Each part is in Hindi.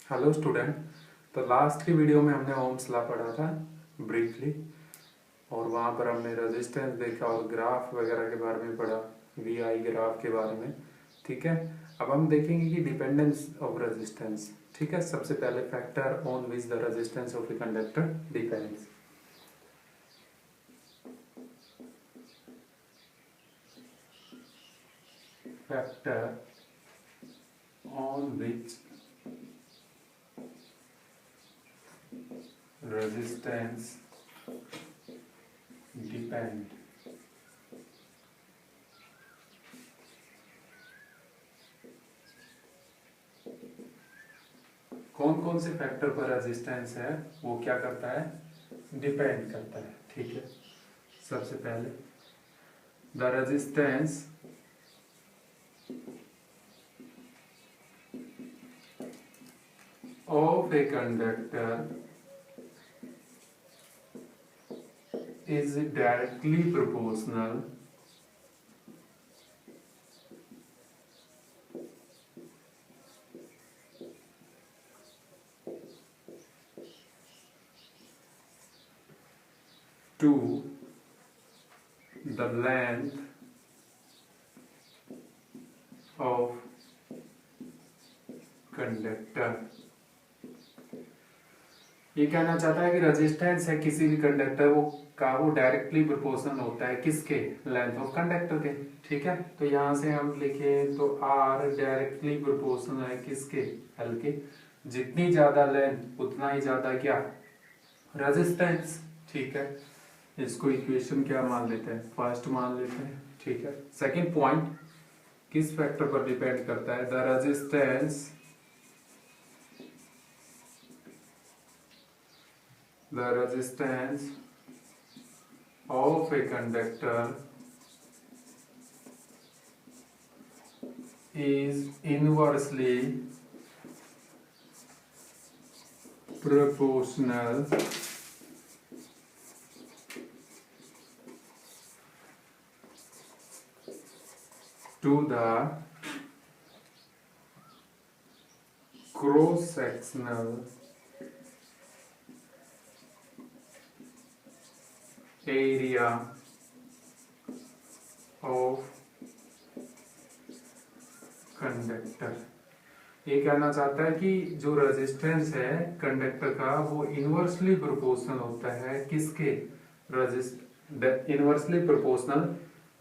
Hello student. तो लास्ट की वीडियो में हमने ओम्स लॉ पढ़ा था ब्रीफली, और वहाँ पर हमने रेजिस्टेंस देखा और ग्राफ वगैरह के बारे में पढ़ा, वी आई ग्राफ के बारे में। ठीक है, अब हम देखेंगे कि डिपेंडेंस ऑफ रेजिस्टेंस। ठीक है, सबसे पहले factor on which the resistance of a conductor depends. Factor on which resistance depend। कौन कौन से फैक्टर पर रेजिस्टेंस है वो क्या करता है, डिपेंड करता है। ठीक है, सबसे पहले the resistance of a conductor is directly proportional to the length of conductor। ये कहना चाहता है कि रेजिस्टेंस है किसी भी कंडक्टर वो डायरेक्टली प्रोपोर्शनल होता है किसके, लेंथ ऑफ कंडक्टर के। ठीक है, तो यहां से हम लिखे तो आर डायरेक्टली प्रोपोर्शनल है किसके, एल के। जितनी ज्यादा लेंथ उतना ही ज्यादा क्या, रेजिस्टेंस। ठीक है, इसको इक्वेशन क्या मान लेते हैं, फर्स्ट मान लेते हैं। ठीक है, सेकंड पॉइंट किस फैक्टर पर डिपेंड करता है, the resistance of a conductor is inversely proportional to the cross-sectional area of conductor. ये कहना चाहता है कि जो रेजिस्टेंस है कंडक्टर का वो इनवर्सली प्रोपोर्शनल होता है किसके, inversely proportional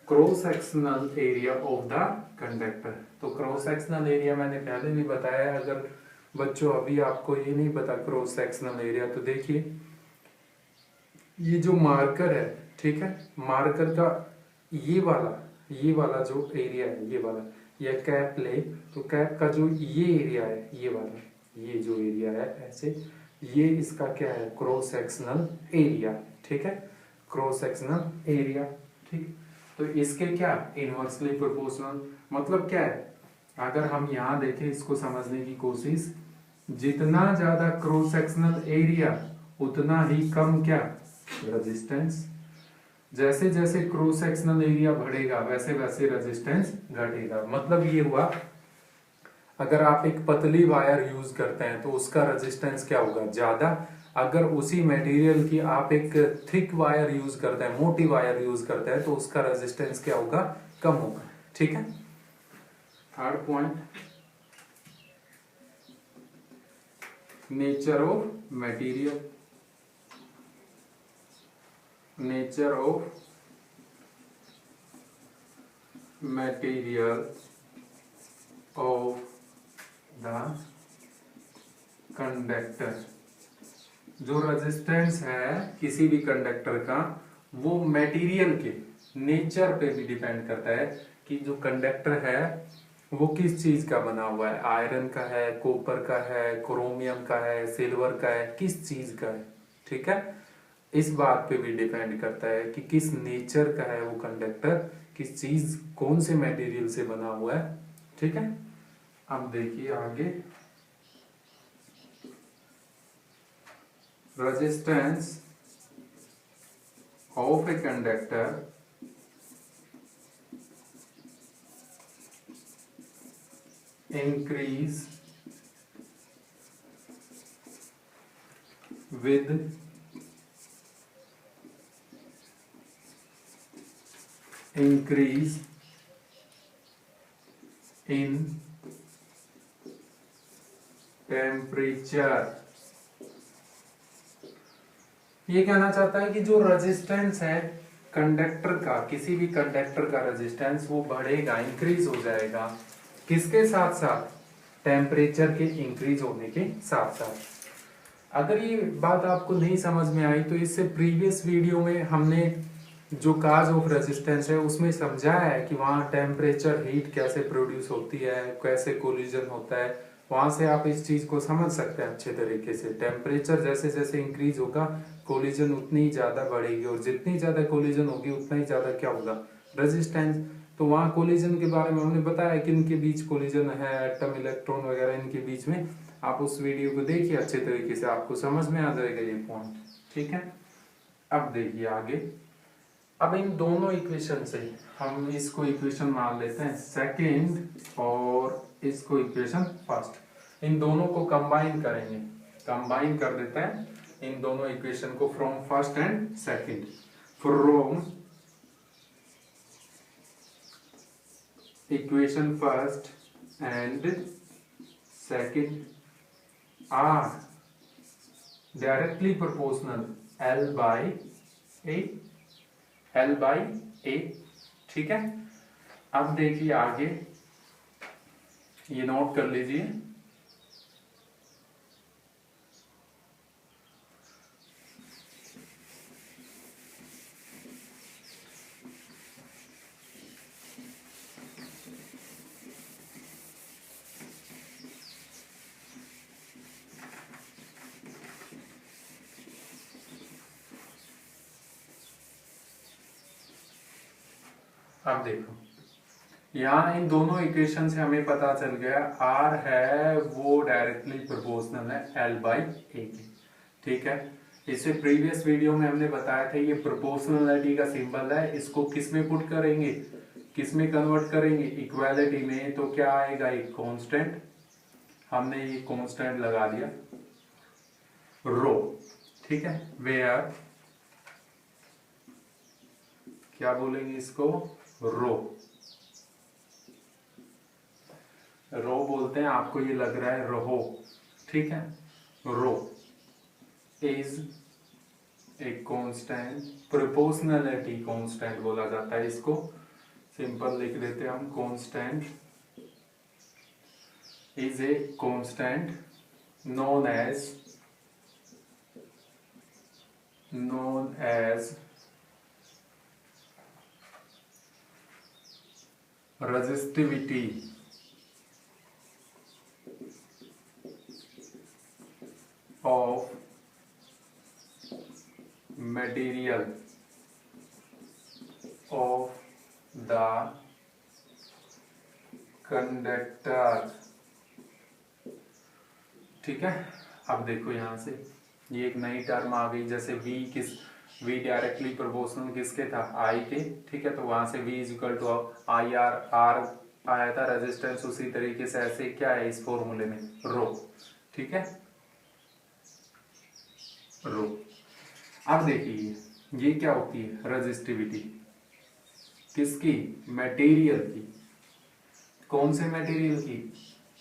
cross sectional area of the conductor. तो क्रॉस सेक्शनल एरिया मैंने पहले भी बताया, अगर बच्चों अभी आपको ये नहीं पता क्रॉस सेक्शनल एरिया, तो देखिए ये जो मार्कर है, ठीक है, मार्कर का ये वाला जो एरिया है, ये वाला, या कैप ले तो कैप का जो ये एरिया है, ये वाला, ये जो एरिया है ऐसे, ये इसका क्या है, क्रॉस सेक्शनल एरिया। ठीक है, क्रॉस सेक्शनल एरिया। ठीक, तो इसके क्या, इनवर्सली प्रोपोर्शनल। मतलब क्या है, अगर हम यहाँ देखें इसको समझने की कोशिश, जितना ज्यादा क्रॉस सेक्शनल एरिया उतना ही कम क्या, रेजिस्टेंस। जैसे जैसे क्रॉस सेक्शनल एरिया बढ़ेगा वैसे वैसे रेजिस्टेंस घटेगा। मतलब ये हुआ, अगर आप एक पतली वायर यूज करते हैं तो उसका रेजिस्टेंस क्या होगा, ज्यादा। अगर उसी मटेरियल की आप एक थिक वायर यूज करते हैं, मोटी वायर यूज करते हैं, तो उसका रेजिस्टेंस क्या होगा, कम होगा। ठीक है, third point, nature of material. nature of material of the conductor। जो रेजिस्टेंस है किसी भी कंडक्टर का वो मटेरियल के नेचर पे भी डिपेंड करता है कि जो कंडक्टर है वो किस चीज का बना हुआ है, आयरन का है, कॉपर का है, क्रोमियम का है, सिल्वर का है, किस चीज का है। ठीक है, इस बात पे भी डिपेंड करता है कि किस नेचर का है वो कंडक्टर, किस चीज, कौन से मटेरियल से बना हुआ है। ठीक है, अब देखिए आगे, resistance of a conductor increase with increase in temperature. ये कहना चाहता है कि जो रेजिस्टेंस है कंडक्टर का, किसी भी कंडक्टर का रेजिस्टेंस वो बढ़ेगा, इंक्रीज हो जाएगा, किसके साथ साथ? टेम्परेचर के इंक्रीज होने के साथ साथ। अगर ये बात आपको नहीं समझ में आई तो इससे प्रीवियस वीडियो में हमने जो काज ऑफ रेजिस्टेंस है उसमें समझाया है कि वहाँ टेम्परेचर हीट कैसे प्रोड्यूस होती है, कैसे कोलिजन होता है, वहां से आप इस चीज को समझ सकते हैं अच्छे तरीके से। टेम्परेचर जैसे जैसे इंक्रीज होगा कोलिजन उतनी ही ज्यादा बढ़ेगी, और जितनी ज्यादा कोलिजन होगी उतना ही ज्यादा क्या होगा? रेजिस्टेंस। तो वहाँ कोलिजन के बारे में हमने बताया कि इनके बीच कोलिजन है, एटम इलेक्ट्रॉन वगैरह इनके बीच में। आप उस वीडियो को देखिए अच्छे तरीके से, आपको समझ में आ जाएगा ये पॉइंट। ठीक है, अब देखिए आगे। अब इन दोनों इक्वेशन से हम इसको इक्वेशन मान लेते हैं सेकेंड और इसको इक्वेशन फर्स्ट। इन दोनों को कंबाइन करेंगे, कंबाइन कर देते हैं इन दोनों इक्वेशन को from first and second. From equation first and second are directly proportional L by A, L by A। ठीक है, अब देखिए आगे, ये नोट कर लीजिए। अब देखो यहाँ इन दोनों इक्वेशन से हमें पता चल गया R है वो डायरेक्टली प्रोपोर्शनल है L by A के। ठीक है, इससे प्रीवियस वीडियो में हमने बताया था ये प्रोपोर्शनलिटी का सिंबल है, इसको किस में पुट करेंगे, किस में कन्वर्ट करेंगे? इक्वालिटी में। तो क्या आएगा? एक कांस्टेंट, हमने ये कांस्टेंट लगा दिया रो। ठीक है, वेयर क्या बोलेंगे इसको? रो। रो बोलते हैं, आपको ये लग रहा है रहो। ठीक है, rho is a constant, proportionality constant बोला जाता है इसको, सिंपल लिख देते हैं हम। Constant is a constant known as resistivity of material of the conductor। ठीक है, अब देखो यहां से ये एक नई टर्म आ गई, जैसे V डायरेक्टली प्रोपोर्शनल किसके था? I के। ठीक है, तो वहां से V is equal to IR आया था रेजिस्टेंस, उसी तरीके से ऐसे क्या है इस फॉर्मूले में? रो। ठीक है, रो। अब देखिए ये क्या होती है? रेजिस्टिविटी किसकी? मटेरियल की। कौन से मटेरियल की?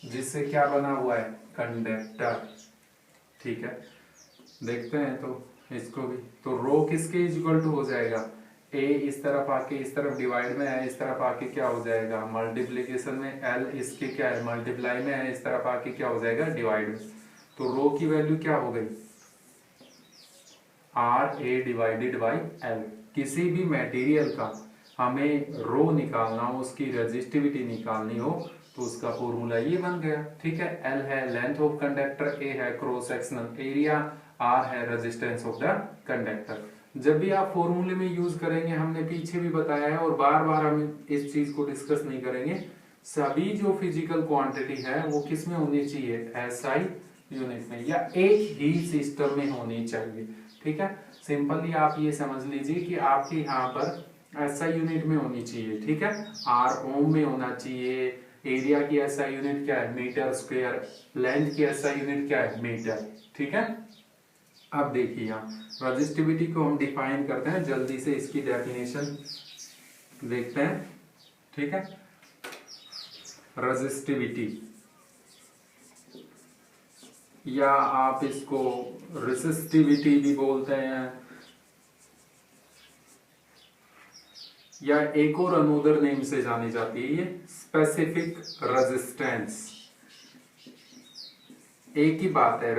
जिससे क्या बना हुआ है? कंडक्टर। ठीक है, देखते हैं तो इसको भी। तो रो किसके इक्वल टू हो जाएगा? ए इस तरफ आके इस तरफ डिवाइड में है, इस तरफ आके क्या हो जाएगा? मल्टीप्लीकेशन में। एल इसके क्या है? मल्टीप्लाई में है, इस तरफ आके क्या हो जाएगा? डिवाइड में। तो रो की वैल्यू क्या हो गई? R A divided by L. किसी भी मटेरियल का हमें रो निकालना हो, उसकी रेजिस्टिविटी निकालनी हो, तो उसका फॉर्मूला ये बन गया। ठीक है, एल है लेंथ ऑफ कंडक्टर, ए है क्रॉस सेक्शनल एरिया, आर है रेजिस्टेंस ऑफ द कंडक्टर। जब भी आप फॉर्मूले में यूज करेंगे, हमने पीछे भी बताया है और बार बार हम इस चीज को डिस्कस नहीं करेंगे, सभी जो फिजिकल क्वांटिटी है वो किस में होनी चाहिए? एसआई यूनिट में, या एक ही सिस्टम में होनी चाहिए। ठीक है, सिंपली आप ये समझ लीजिए कि आपके यहाँ पर एसआई यूनिट में होनी चाहिए। ठीक है, आर ओम में होना चाहिए, एरिया की एसआई यूनिट क्या है? मीटर स्क्वायर, लेंथ की एसआई यूनिट क्या है? मीटर। ठीक है, अब देखिए यहाँ रजिस्टिविटी को हम डिफाइन करते हैं, जल्दी से इसकी डेफिनेशन देखते हैं। ठीक है, रजिस्टिविटी या आप इसको रेसिस्टिविटी भी बोलते हैं, या एक और अनोदर नेम से जानी जाती है ये स्पेसिफिक रेजिस्टेंस। एक ही बात है,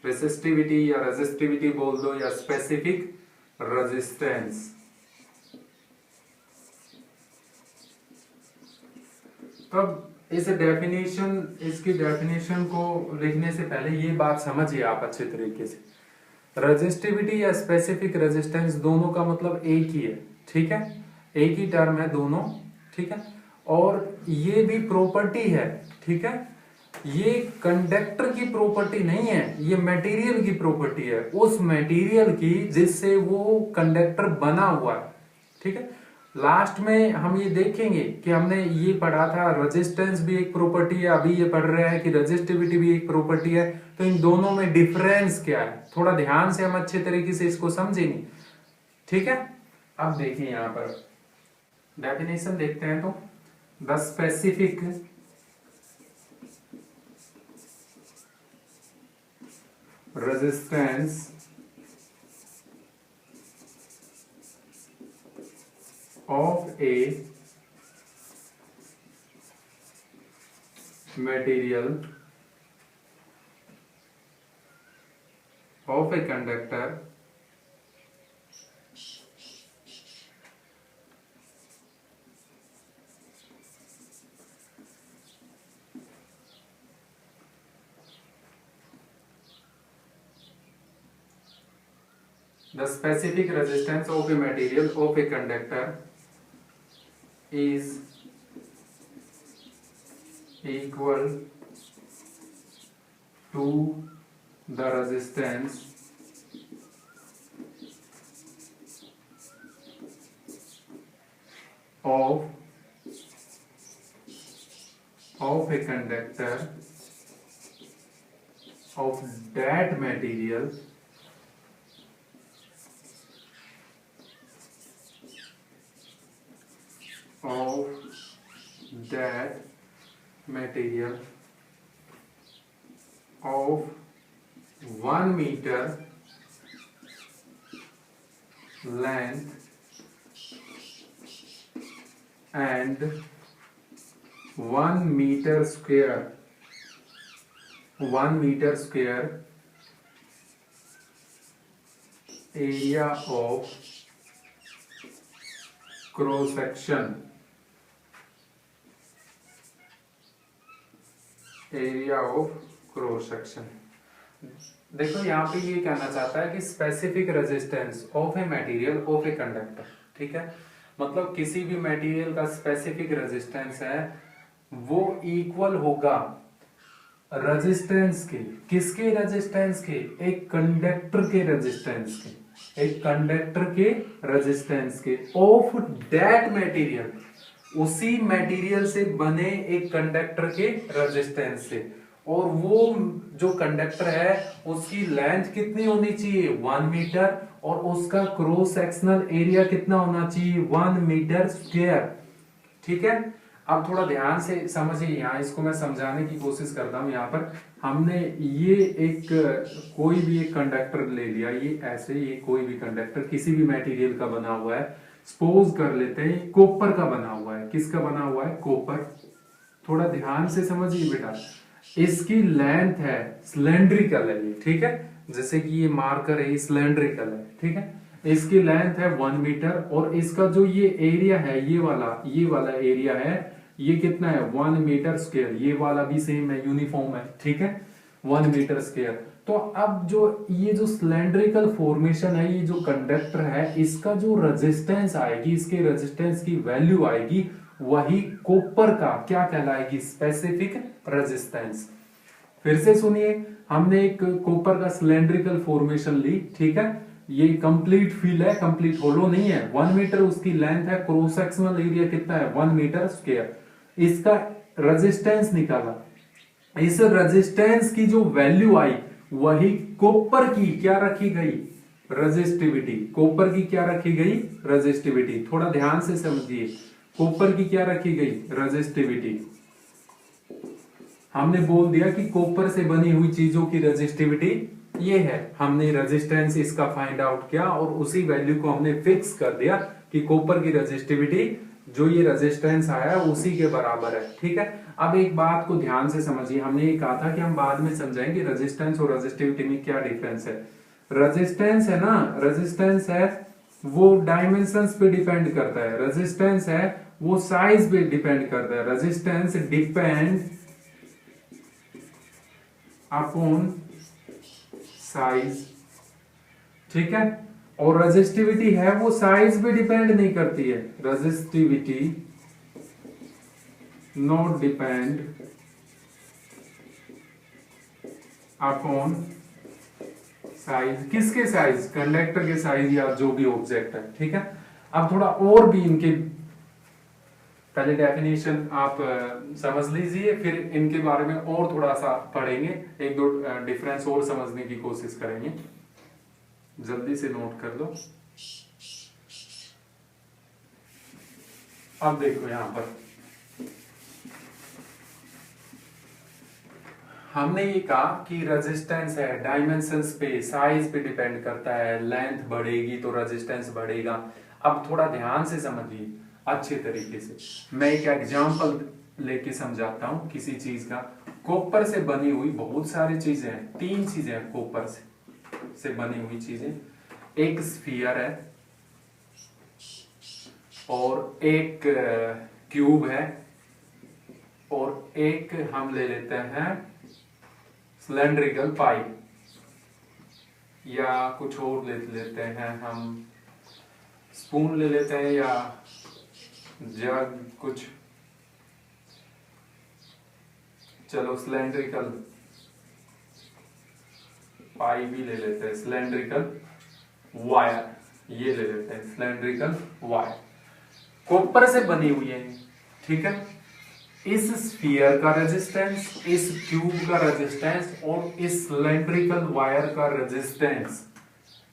रेसिस्टिविटी या रेजिस्टिविटी बोल दो या स्पेसिफिक रेजिस्टेंस। तब इसकी डेफिनेशन को लिखने से पहले ये बात समझिए आप अच्छे तरीके से। रेजिस्टिविटी या स्पेसिफिक रेजिस्टेंस दोनों का मतलब एक ही है। ठीक है, एक ही टर्म है दोनों। ठीक है, और ये भी प्रॉपर्टी है। ठीक है, ये कंडक्टर की प्रॉपर्टी नहीं है, ये मटेरियल की प्रॉपर्टी है, उस मटेरियल की जिससे वो कंडक्टर बना हुआ है। ठीक है, लास्ट में हम ये देखेंगे कि हमने ये पढ़ा था रेजिस्टेंस भी एक प्रॉपर्टी है, अभी ये पढ़ रहे हैं कि रेजिस्टिविटी भी एक प्रॉपर्टी है। तो इन दोनों में डिफरेंस क्या है, थोड़ा ध्यान से हम अच्छे तरीके से इसको समझेंगे। ठीक है, अब देखिए यहां पर डेफिनेशन देखते हैं। तो the specific resistance of a material of a conductor the specific resistance of a material of a conductor is equal to the resistance of a conductor of that material of 1 meter length and 1 meter square area of cross section देखो यहाँ पे ये कहना चाहता है कि specific resistance of a material of a conductor. ठीक है, मतलब किसी भी मटेरियल का स्पेसिफिक रेजिस्टेंस है वो इक्वल होगा रेजिस्टेंस के, किसके रेजिस्टेंस के, एक कंडक्टर के रेजिस्टेंस के, एक कंडक्टर के रेजिस्टेंस के ऑफ दैट मटेरियल, उसी मटेरियल से बने एक कंडक्टर के रेजिस्टेंस से। और वो जो कंडक्टर है उसकी लेंथ कितनी होनी चाहिए, 1 मीटर, और उसका क्रॉस सेक्शनल एरिया कितना होना चाहिए, 1 मीटर स्क्वायर। ठीक है, अब थोड़ा ध्यान से समझिए, यहाँ इसको मैं समझाने की कोशिश करता हूँ। यहाँ पर हमने ये एक कोई भी एक कंडक्टर ले लिया, ये ऐसे, ये कोई भी कंडक्टर किसी भी मटेरियल का बना हुआ है, सपोज कर लेते हैं कॉपर का बना हुआ है। किसका बना हुआ है, कॉपर। थोड़ा ध्यान से समझिए बेटा, इसकी लेंथ है सिलेंड्रिकल है ये। ठीक है, जैसे कि ये मार्कर है, ये सिलेंड्रिकल है। ठीक है, इसकी लेंथ है 1 मीटर, और इसका जो ये एरिया है, ये वाला एरिया है, ये कितना है, 1 मीटर स्क्वायर। ये वाला भी सेम है, यूनिफॉर्म है। ठीक है, 1 मीटर स्क्वायर। तो अब ये जो सिलेंड्रिकल फॉर्मेशन है, ये जो कंडक्टर है, इसका जो रेजिस्टेंस आएगी, इसके रेजिस्टेंस की वैल्यू आएगी, वही कॉपर का क्या कहलाएगी, स्पेसिफिक रेजिस्टेंस। फिर से सुनिए, हमने एक कॉपर का सिलेंड्रिकल फॉर्मेशन ली। ठीक है, ये कंप्लीट फील है, कंप्लीट होलो नहीं है। 1 मीटर उसकी लेंथ है, क्रॉस सेक्शनल एरिया कितना है, 1 मीटर स्क्वायर। इसका रेजिस्टेंस निकाला, इस रेजिस्टेंस की जो वैल्यू आई वही कॉपर की क्या रखी गई, रेजिस्टिविटी। कॉपर की क्या रखी गई, रेजिस्टिविटी। थोड़ा ध्यान से समझिए, कॉपर की क्या रखी गई, रेजिस्टिविटी। हमने बोल दिया कि कॉपर से बनी हुई चीजों की रेजिस्टिविटी ये है, हमने रेजिस्टेंस इसका फाइंड आउट किया और उसी वैल्यू को हमने फिक्स कर दिया कि कॉपर की रेजिस्टिविटी जो ये रेजिस्टेंस आया उसी के बराबर है। ठीक है, अब एक बात को ध्यान से समझिए, हमने ये कहा था कि हम बाद में समझाएंगे रेजिस्टेंस और रेजिस्टिविटी में क्या डिफरेंस है। रेजिस्टेंस है ना, रेजिस्टेंस है वो डायमेंशंस पे डिपेंड करता है, रेजिस्टेंस है वो साइज पे डिपेंड करता है। रेजिस्टेंस डिपेंड अपॉन साइज, ठीक है, और रेजिस्टिविटी है वो साइज पे डिपेंड नहीं करती है। Resistivity not depend upon size. किसके साइज, कंडक्टर के साइज या जो भी ऑब्जेक्ट है। ठीक है, अब थोड़ा और भी इनके पहले डेफिनेशन आप समझ लीजिए, फिर इनके बारे में और थोड़ा सा पढ़ेंगे, एक दो डिफरेंस और समझने की कोशिश करेंगे। जल्दी से नोट कर लो। अब देखो यहां पर हमने ये कहा कि रेजिस्टेंस है डायमेंशंस पे, साइज पे डिपेंड करता है, लेंथ बढ़ेगी तो रेजिस्टेंस बढ़ेगा। अब थोड़ा ध्यान से समझिए अच्छे तरीके से, मैं एक एग्जांपल लेके समझाता हूं किसी चीज का। कॉपर से बनी हुई बहुत सारी चीजें हैं, तीन चीजें हैं कॉपर से बनी हुई चीजें। एक स्फीयर है और एक क्यूब है और एक हम ले लेते हैं सिलेंड्रिकल पाइप, या कुछ और ले लेते हैं हम, स्पून ले लेते हैं या जग कुछ, चलो सिलेंड्रिकल पाइप भी ले लेते हैं, सिलेंड्रिकल वायर ये ले लेते हैं, सिलेंड्रिकल वायर कॉपर से बनी हुई है। ठीक है, इस स्फीयर का रेजिस्टेंस, इस क्यूब का रेजिस्टेंस और इस सिलेंड्रिकल वायर का रेजिस्टेंस,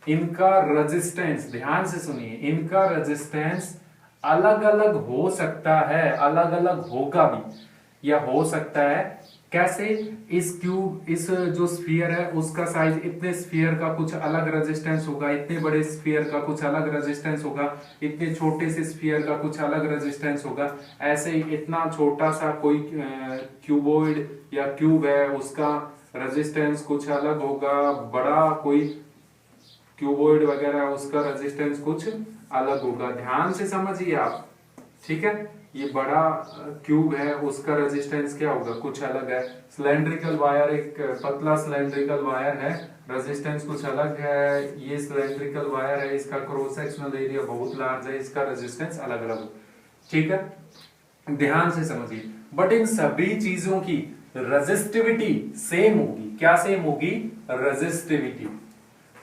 इनका रेजिस्टेंस ध्यान से सुनिए, इनका रेजिस्टेंस अलग अलग हो सकता है, अलग अलग होगा भी या हो सकता है। कैसे, इस क्यूब, इस जो स्फीयर है उसका साइज, इतने स्फीयर का कुछ अलग रेजिस्टेंस होगा, इतने बड़े स्फीयर का कुछ अलग रेजिस्टेंस होगा, इतने छोटे से स्फीयर का कुछ अलग रेजिस्टेंस होगा। ऐसे ही इतना छोटा सा कोई क्यूबॉइड या क्यूब है उसका रेजिस्टेंस कुछ अलग होगा, बड़ा कोई क्यूबॉइड वगैरह उसका रेजिस्टेंस कुछ अलग होगा। ध्यान से समझिए आप। ठीक है, ये बड़ा क्यूब है उसका रेजिस्टेंस क्या होगा, कुछ अलग है। सिलेंड्रिकल वायर, एक पतला सिलेंड्रिकल वायर है, रेजिस्टेंस कुछ अलग है। ये सिलेंड्रिकल वायर है, इसका क्रॉस सेक्शनल एरिया बहुत लार्ज है, इसका रेजिस्टेंस अलग अलग। ठीक है, ध्यान से समझिए। बट इन सभी चीजों की रेजिस्टिविटी सेम होगी। क्या सेम होगी, रेजिस्टिविटी।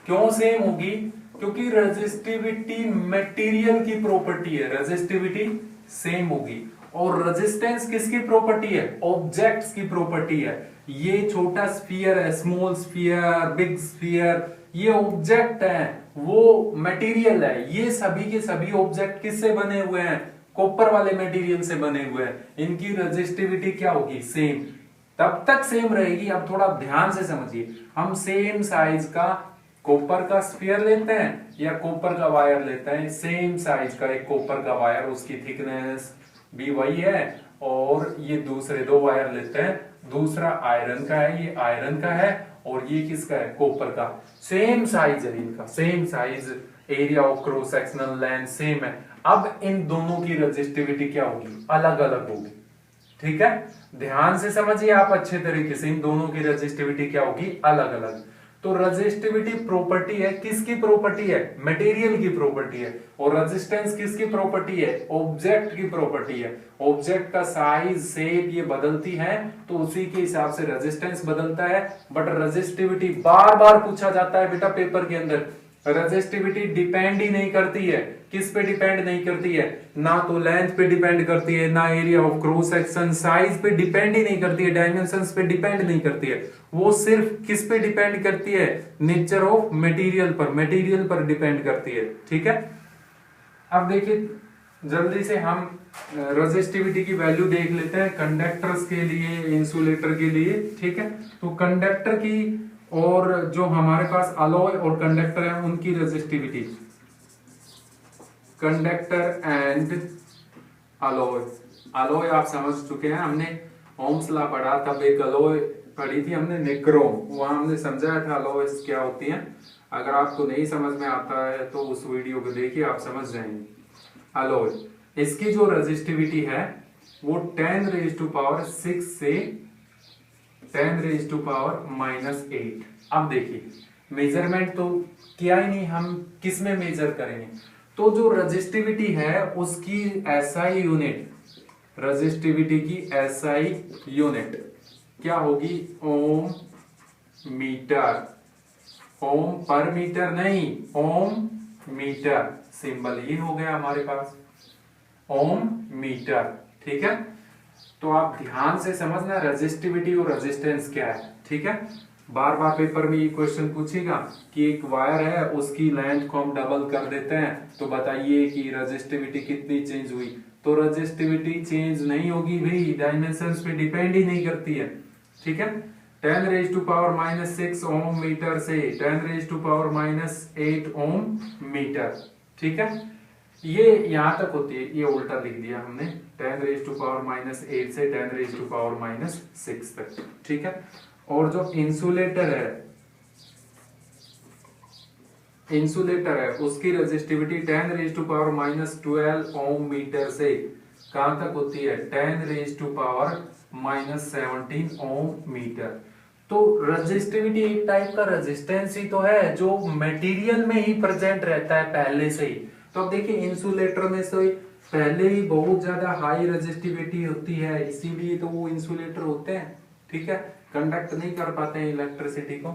क्यों सेम होगी, क्योंकि रेजिस्टिविटी मटेरियल की प्रॉपर्टी है, रेजिस्टिविटी सेम होगी। और रेजिस्टेंस किसकी प्रॉपर्टी है, ऑब्जेक्ट्स की प्रॉपर्टी है। ये छोटा स्फीयर है, स्मॉल स्फीयर, बिग स्फीयर, ये ऑब्जेक्ट है, वो मटेरियल है। ये सभी के सभी ऑब्जेक्ट किससे बने हुए हैं, कॉपर वाले मटेरियल से बने हुए हैं। इनकी रेजिस्टिविटी क्या होगी, सेम, तब तक सेम रहेगी। अब थोड़ा ध्यान से समझिए, हम सेम साइज का कॉपर का स्फीयर लेते हैं या कॉपर का वायर लेते हैं, सेम साइज का एक कॉपर का वायर, उसकी थिकनेस भी वही है, और ये दूसरे दो वायर लेते हैं, दूसरा आयरन का है, ये आयरन का है, और ये किसका है, कॉपर का। सेम साइज है इनका, same size, area of cross sectional length same है। अब इन दोनों की रेजिस्टिविटी क्या होगी, अलग अलग होगी। ठीक है, ध्यान से समझिए आप अच्छे तरीके से, इन दोनों की रेजिस्टिविटी क्या होगी, अलग अलग। तो रेजिस्टिविटी प्रॉपर्टी है, किसकी प्रॉपर्टी है, मटेरियल की प्रॉपर्टी है। और रेजिस्टेंस किसकी प्रॉपर्टी है, ऑब्जेक्ट की प्रॉपर्टी है। ऑब्जेक्ट का साइज, शेप ये बदलती है तो उसी के हिसाब से रेजिस्टेंस बदलता है। बट रेजिस्टिविटी बार बार पूछा जाता है बेटा पेपर के अंदर, रजिस्टिविटी डिपेंड ही नहीं करती है। किस पे डिपेंड नहीं करती है? ना तो लेंथ पे डिपेंड करती है, ना area of cross section, size पे डिपेंड ही नहीं करती है, डायमेंशंस पे डिपेंड नहीं करती है। वो सिर्फ किस पे डिपेंड करती है? नेचर ऑफ मटेरियल पर डिपेंड करती है। ठीक है, अब देखिए जल्दी से हम रेजिस्टिविटी की वैल्यू देख लेते हैं कंडक्टर्स के लिए, इंसुलेटर के लिए। ठीक है, तो कंडक्टर की और जो हमारे पास अलॉय और कंडक्टर है उनकी रेजिस्टिविटी, कंडक्टर एंड अलॉय आप समझ चुके हैं, हमने ओम्स लॉ पढ़ा, तब एक अलॉय पढ़ी थी हमने निक्रोम, वहां हमने समझाया था अलॉयस क्या होती हैं। अगर आपको नहीं समझ में आता है तो उस वीडियो को देखिए, आप समझ जाएंगे। अलॉय, इसकी जो रेजिस्टिविटी है वो 10⁻⁶ से 10⁻⁻8। अब देखिए मेजरमेंट तो किया ही नहीं, हम किस में मेजर करेंगे? तो जो रेजिस्टिविटी है उसकी एसआई यूनिट, रेजिस्टिविटी की एसआई यूनिट क्या होगी? ओम मीटर। ओम पर मीटर नहीं, ओम मीटर, सिंबल ये हो गया हमारे पास ओम मीटर। ठीक है, तो आप ध्यान से समझना रेजिस्टिविटी और रेजिस्टेंस क्या है। ठीक है, बार बार पेपर में ये क्वेश्चन पूछेगा कि एक वायर है उसकी लेंथ को हम डबल कर देते हैं, तो बताइए कि रेजिस्टिविटी कितनी चेंज हुई? तो रेजिस्टिविटी चेंज नहीं होगी भाई, डायमेंशंस पे डिपेंड ही नहीं करती है। ठीक है, 10⁻⁻6 ओम मीटर से 10⁻⁻8 ओम मीटर। ठीक है, ये यहां तक होती है, ये उल्टा लिख दिया हमने, 10⁻⁻8 से 10⁻⁻6 तक। ठीक है, और जो इंसुलेटर है उसकी रेजिस्टिविटी 10⁻⁻12 ओम मीटर से कहां तक होती है? 10⁻⁻17 ओम मीटर। तो रेजिस्टिविटी एक टाइप का रेजिस्टेंस ही तो है जो मटेरियल में ही प्रेजेंट रहता है पहले से ही। तो अब देखिए इंसुलेटर में से पहले ही बहुत ज्यादा हाई रेजिस्टिविटी होती है, इसीलिए तो वो इंसुलेटर होते हैं। ठीक है, कंडक्ट नहीं कर पाते हैं इलेक्ट्रिसिटी को।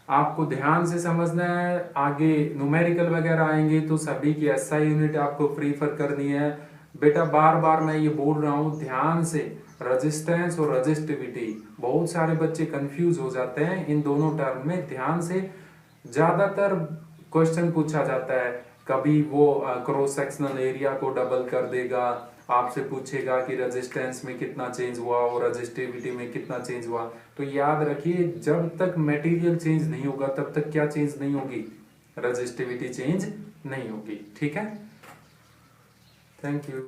आपको ध्यान से समझना है, आगे न्यूमेरिकल वगैरह आएंगे तो सभी की एसआई यूनिट आपको प्रीफर करनी है। बेटा बार बार मैं ये बोल रहा हूँ ध्यान से, रेजिस्टेंस और रेजिस्टिविटी, बहुत सारे बच्चे कंफ्यूज हो जाते हैं इन दोनों टर्म में। ध्यान से, ज्यादातर क्वेश्चन पूछा जाता है, कभी वो क्रॉस सेक्शनल एरिया को डबल कर देगा, आपसे पूछेगा कि रेजिस्टेंस में कितना चेंज हुआ और रेजिस्टिविटी में कितना चेंज हुआ। तो याद रखिए जब तक मटेरियल चेंज नहीं होगा तब तक क्या चेंज नहीं होगी? रेजिस्टिविटी चेंज नहीं होगी। ठीक है, थैंक यू।